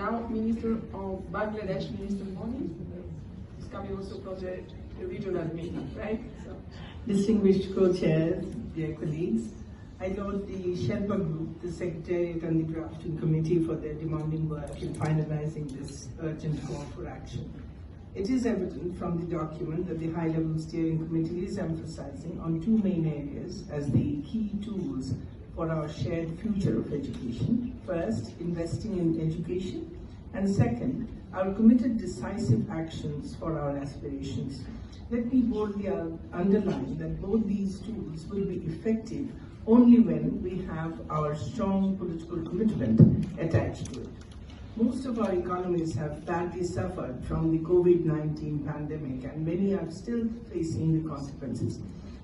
Now, Minister of Bangladesh, Minister Moni, is coming also from the regional meeting, right? So. Distinguished co-chairs, dear colleagues, I laud the Sherpa Group, the Secretariat and the Drafting Committee for their demanding work in finalizing this urgent call for action. It is evident from the document that the High-Level Steering Committee is emphasizing on two main areas as the key tools for our shared future of education. First, investing in education, and second, our committed decisive actions for our aspirations. Let me boldly underline that both these tools will be effective only when we have our strong political commitment attached to it. Most of our economies have badly suffered from the COVID-19 pandemic, and many are still facing the consequences.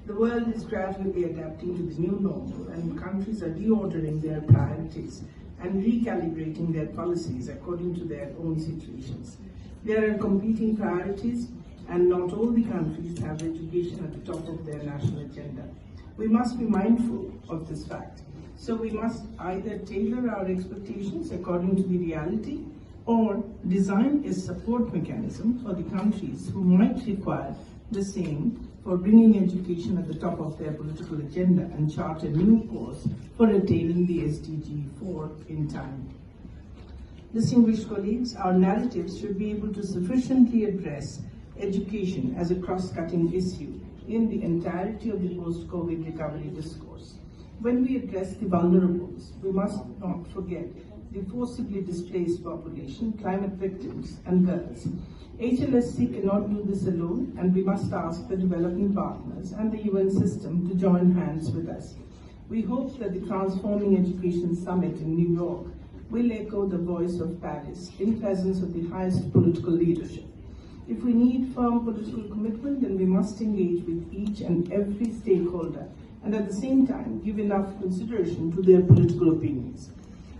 The world is gradually adapting to the new normal, and countries are reordering their priorities and recalibrating their policies according to their own situations. There are competing priorities, and not all the countries have education at the top of their national agenda. We must be mindful of this fact. So we must either tailor our expectations according to the reality or design a support mechanism for the countries who might require the same for bringing education at the top of their political agenda and chart a new course for attaining the SDG 4 in time. Distinguished colleagues, our narratives should be able to sufficiently address education as a cross-cutting issue in the entirety of the post-COVID recovery discourse. When we address the vulnerables, we must not forget the forcibly displaced population, climate victims, and girls. HLSC cannot do this alone, and we must ask the developing partners and the UN system to join hands with us. We hope that the Transforming Education Summit in New York will echo the voice of Paris in presence of the highest political leadership. If we need firm political commitment, then we must engage with each and every stakeholder and at the same time give enough consideration to their political opinions.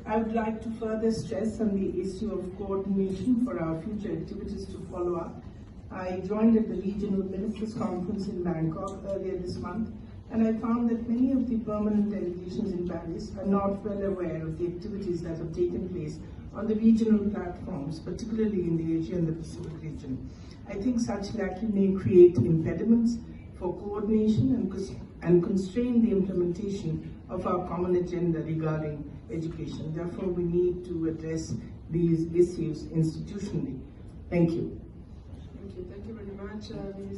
I would like to further stress on the issue of coordination for our future activities to follow up. I joined at the Regional Ministers Conference in Bangkok earlier this month, and I found that many of the permanent delegations in Paris are not well aware of the activities that have taken place on the regional platforms, particularly in the Asia and the Pacific region. I think such lacking may create impediments for coordination and constrain the implementation of our common agenda regarding education. Therefore, we need to address these issues institutionally. Thank you. Thank you very much, Minister.